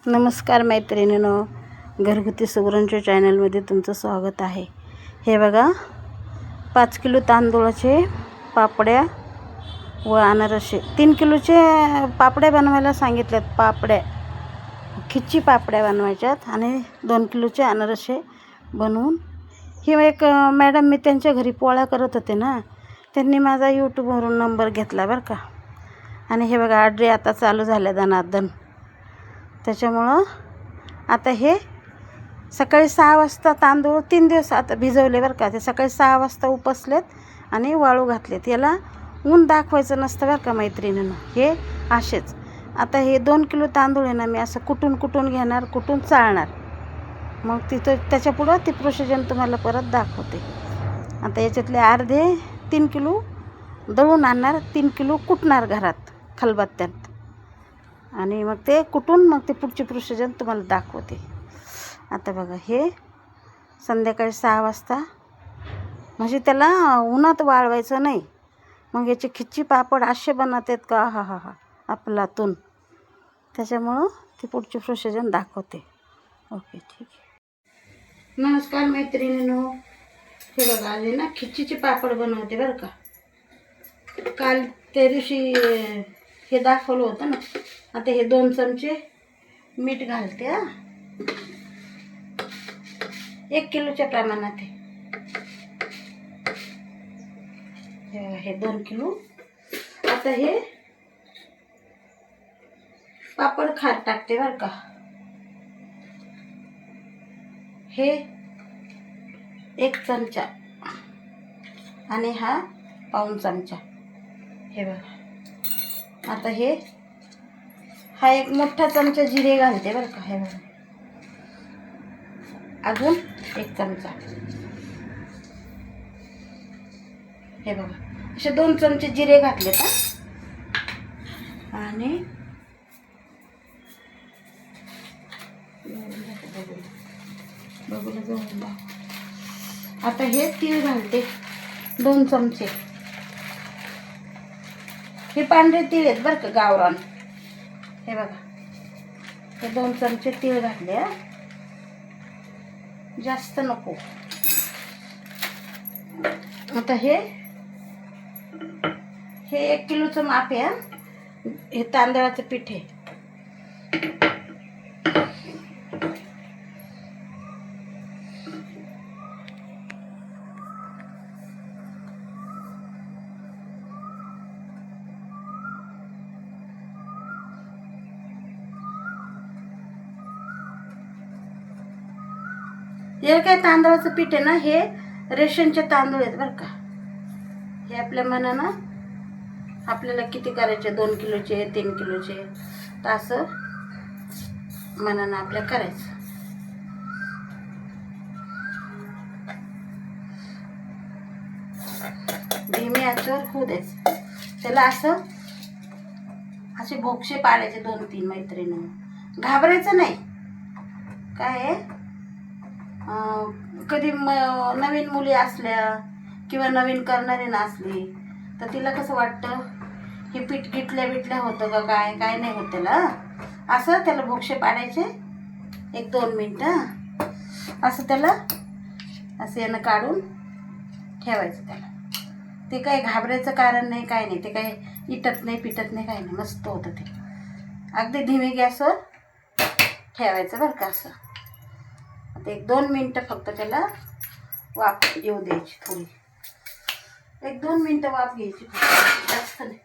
नमस्कार मैत्रिणींनो, घरगुती सुगरणच्या चॅनलमध्ये तुमचं स्वागत आहे. हे बघा, 5 किलो तांदूळाचे पापड्या व अनारसे, 3 किलोचे पापड्या बनवायला सांगितल्यात. पापड्या खिच्ची पापड्या बनवायच्यात आणि 2 किलोचे अनारसे बनवून. ही एक मॅडम, मी त्यांच्या घरी पोळ्या करत होते ना, त्यांनी माझा यूट्यूबवरून नंबर घेतला बरं का. आणि हे बघा, ऑर्डरी आता चालू झाल्या दणादण. त्याच्यामुळं आता हे सकाळी 6 वाजता तांदूळ 3 दिवस आता भिजवले बरं का. ते सकाळी 6 वाजता उपसलेत आणि वाळू घातलेत. याला ऊन दाखवायचं नसतं बरं का मैत्रिणींनो, हे असेच. आता हे 2 किलो तांदूळ आहे ना, मी असं कुटून घेणार, कुटून चाळणार. मग तिथं त्याच्यापुढं ती प्रोसिजर तुम्हाला परत दाखवते. आता याच्यातले अर्धे 3 किलो दळून आणणार, 3 किलो कुटणार घरात खलबत्त्यात. आणि मग ते कुटून मग ते पुढची प्रोसिजर तुम्हाला दाखवते. आता बघा, हे संध्याकाळी 6 वाजता, म्हणजे त्याला उन्हात वाळवायचं नाही. मग याचे खिच्ची पापड असे बनवतात का, हा हा हा आपलातून. त्याच्यामुळं ती पुढची प्रोसिजर दाखवते. ओके, ठीक आहे. नमस्कार मैत्रिणींनो, हे बघा, आले ना खिच्चीचे पापड बनवते बरं का. काल त्या दिवशी हे दाखवलं होतं ना. आता हे 2 चमचे मीठ घालते. 1 किलोच्या प्रमाणात हे 2 किलो. आता हे पापड खार टाकते बरं का. हे 1 चमचा आणि हा पाऊण चमचा. हे बघा, आता हे हा 1 मोठा चमचा जिरे घालते बरं का. हे बघा, अजून 1 चमचा. हे बघा, असे 2 चमचे जिरे घातले का. आणि आता हे तीळ घालते 2 चमचे. हे पांढरे तीळ आहेत बरं का, गावरान. हे बघा, हे 2 चमचे तीळ घातले. जास्त नको. आता हे 1 किलोचं माप आहे. हे तांदळाचं पीठ आहे. हे काय तांदळाचं पीठ आहे ना, हे रेशनचे तांदूळ आहेत बरं का. हे आपल्या मनानं, आपल्याला किती करायचे, 2 किलोचे 3 किलोचे, तर असं मनानं आपल्या करायचं. धीमे आचेवर होऊ द्यायचं. त्याला असे भोक्षे पाडायचे 2-3 मैत्रिणी. घाबरायचं नाही. काय आहे, कधी नवीन मुली असल्या किंवा नवीन करणारी नसली तर तिला कसं वाटतं, हे पीठ गिटल्या होतं का, काय नाही होत त्याला. असं त्याला भोक्षे पाडायचे 1-2 मिनटं. असं त्याला असं यानं काढून ठेवायचं. त्याला ते काही घाबरायचं कारण नाही, काय नाही. ते काही इटत नाही, पिटत नाही, काही नाही. मस्त होतं ते. अगदी धीमे गॅसवर ठेवायचं बरं का. असं आता 1-2 मिनटं फक्त त्याला वाफ येऊ द्यायची. थोडी 1-2 मिनटं वाफ घ्यायची, जास्त नाही.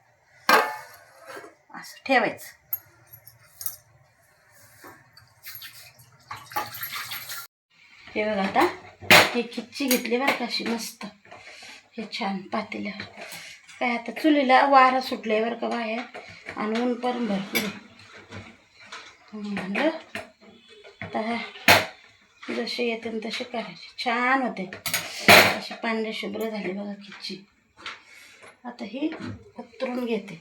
असं ठेवायचं. हे बघा, आता हे खिच्ची घेतली बरं का, अशी मस्त. हे छान पातेल्यावर. काय आता चुलीला वारा सुटले बरं का बाहेर, आणि ऊन पण भरपूर म्हणलं. आता जसे येते तसे करायचे. छान होते, असे पांढरे शुभ्र झाले बघा खिच्ची. आता ही उतरून घेते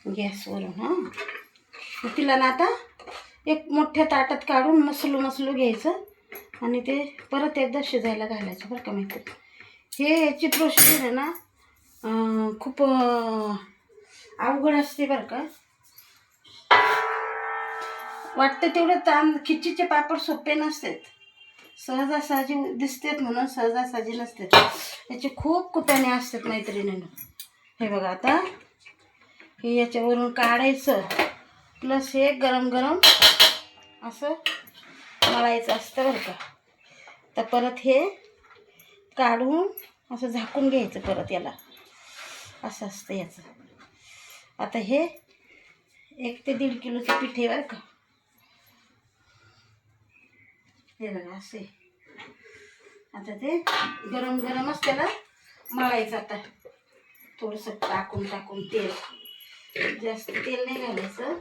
गॅसवरून. तिला ना आता एक मोठ्या ताटात काढून मसलू घ्यायचं आणि ते परत एकदा शिजायला घालायचं बरं का माहिती. याची प्रोसिजर आहे ना, खूप अवघड असते बरं का. वाटतं तेवढे खिचीचे पापड सोपे नसतात, सहजासहजी दिसतात म्हणून सहजासहजी नसतात, याचे खूप कुटाणे असतात मैत्रिणींनो. हे बघा, आता हे याच्यावरून काढायचं, प्लस हे गरम गरम असं मळायचं असतं बरं का. तर परत हे काढून असं झाकून घ्यायचं परत, याला असं असतं याचं. आता हे 1 ते 1.5 किलोचं पीठ आहे बरं का. हे बघा असे. आता ते गरम गरमच त्याला मळायचं. आता थोडंसं टाकून तेल, जास्त तेल नाही घालायचं,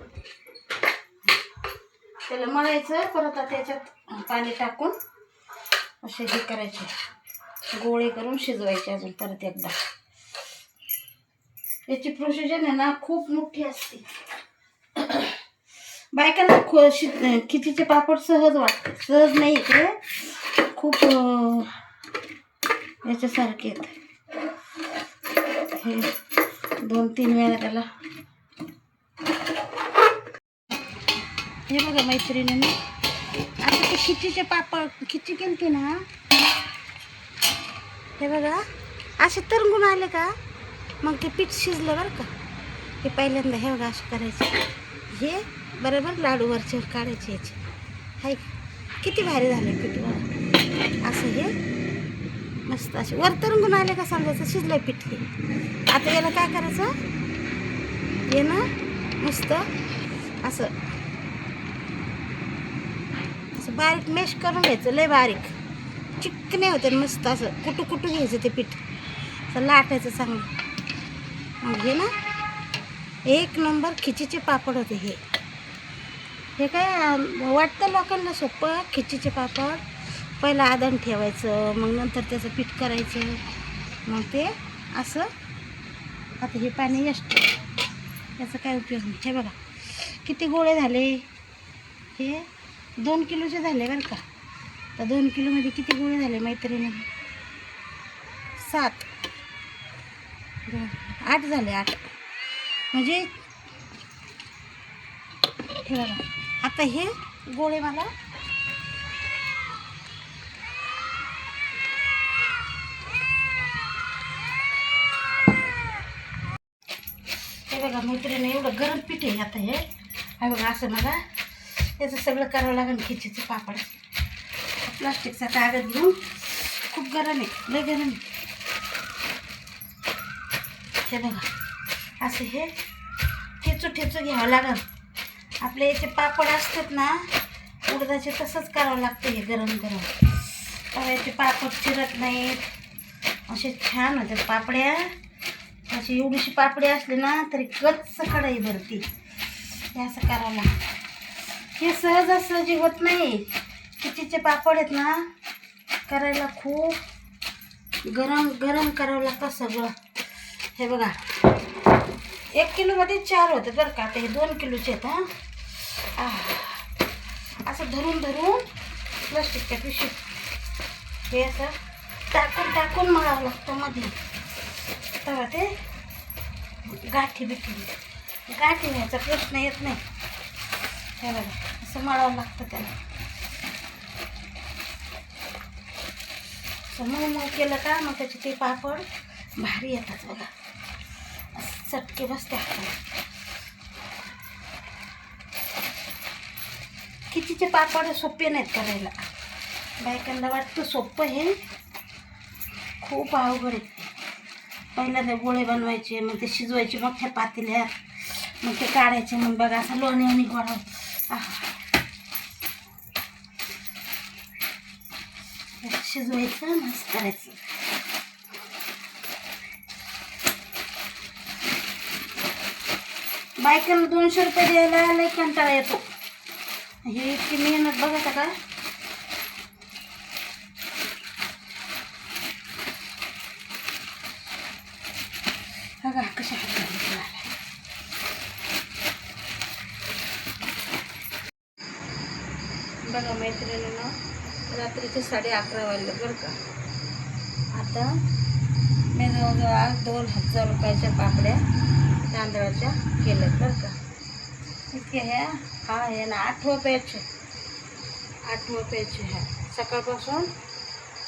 त्याला मळायचं. परत आता त्याच्यात पाणी टाकून असे हे करायचे, गोळे करून शिजवायचे अजून परत एकदा. याची प्रोसिजर आहे ना खूप मोठी असते. बायकांना खिचीचे पापड सहज वाटते, सहज नाही ते खूप याच्यासारखे आहेत. हे 2-3 वेळा त्याला. हे बघा मैत्रिणींनी, आता ते खिचीचे पापड खिची केलते ना, हे बघा असे तरंगून आले का मग ते पीठ शिजलं बरं का. हे पहिल्यांदा हे बघा असं करायचं, हे बरोबर लाडू वरच्यावर काढायचे याचे. हाय किती भारी झाले पीठ बघा. असं हे मस्त असे वर तरंगून आले का समजायचं शिजलंय पीठ. हे आता याला काय करायचं, हे ना मस्त असं असं बारीक मॅश करून घ्यायचं, लय बारीक चिकने होते. मस्त असं कुटू घ्यायचं ते पीठ, असं लाटायचं चांगलं. मग हे ना 1 नंबर खिचीचे पापड होते हे. हे काय वाटतं लोकांना सोपं खिचीचे पापड. पहिलं आदण ठेवायचं, मग नंतर त्याचं पीठ करायचं, मग ते असं. आता हे पाणी असतं, त्याचा काय उपयोग नाही. हे बघा किती गोळे झाले. हे 2 किलोचे झाले बरं का. तर 2 किलोमध्ये किती गोळे झाले मैत्रिणी? 7, 8 झाले. 8 म्हणजे हे बघा. आता हे गोळे मला हे बघा मैत्रिणी, एवढं गरम पीठ आहे. आता हे बघा असं मला याचं सगळं करावं लागेल खिचीचं पापड. प्लास्टिकचा कागद घेऊन, खूप गरम आहे, लय गरम आहे. हे बघा असं हे ठेचू घ्यावं लागेल. आपले याचे पापड असतात ना उडदाचे, तसंच करावं लागतं हे गरम गरम. तव्याचे पापड चिरत नाहीत, असे छान होतात पापड्या. अशी एवढीशी पापडी असली ना तरी गच्च कढई भरती. हे असं करावं लागतं. हे सहजासहजी होत नाही. खिचीचे पापड आहेत ना, करायला खूप गरम गरम करावं लागतं सगळं. हे बघा 1 किलोमध्ये 4 होते बरं का. आता हे 2 किलोचे आहेत. असं धरून प्लास्टिकच्या पिशवीत हे असं टाकून मळावं लागतं मध्ये, तेव्हा ते गाठी व्हायचा प्रश्न येत नाही. हे बघा असं मळावं लागतं त्याला. असं मऊ केलं का मग त्याचे ते पापड भारी येतात बघा, चटके बसते हाताला. खिचीचे पापड सोपे नाहीत करायला. बायकांना वाटतं सोपं, हे खूप अवघड आहे. पहिल्यांदा गोळे बनवायचे, मग ते शिजवायचे मोठ्या पातेल्यात, मग ते काढायचे, मग बघा असं लोण्याने गोळा शिजवायचं, मस्त करायचं. बायकांना 200 रुपये द्यायला लई कंटाळा येतो. हे इतकी मेहनत बघा का. बघा कशा बघा मैत्रिणींनो, रात्रीचे 11:30 वाजले बरं का. आता मी जवळजवळ 2000 रुपयाच्या पापड्या तांदळाच्या केल्यात बरं का. इतक्या ह्या हा आहे ना 8वा पॅच आहे. 8वा पॅच आहे हा. सकाळपासून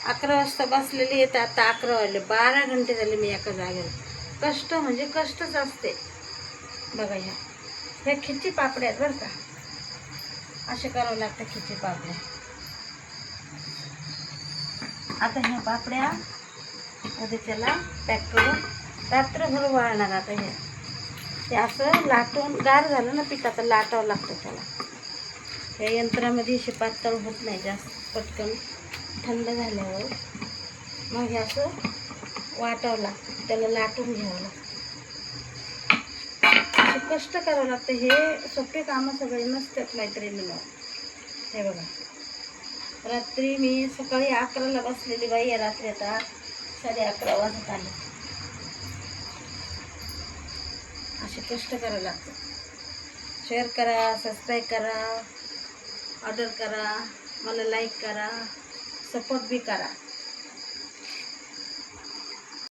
11 वाजता बसलेली येते, आता 11 वाजले. 12 घंटे झाले मी एका जागेवर. कष्ट म्हणजे कष्टच असते बघा. ह्या खिची पापड्या आहेत बरं का, असे करावं लागतं खिची पापड्या. आता ह्या पापड्या मध्ये त्याला पॅक करून रात्रभर वाळणार. आता हे असं लाटून गार झालं ना पीठ, आता लाटावं लागतं त्याला. या यंत्रामध्ये असे पातळ होत नाही जास्त पटकन. थंड झाल्यावर मग हे असं वाटावं लागतं, त्याला लाटून घ्यावं लागतं. कष्ट करावं लागतं. हे सोपे कामं सगळे नसतात मैत्रिणींना. हे बघा, रात्री मी सकाळी 11ला बसलेली बाई, या रात्री आता 11:30 वाजत आले. असे कष्ट करावं लागतं. शेअर करा, सबस्क्राईब करा, ऑर्डर करा, मला लाईक करा, सपोर्ट बी करा.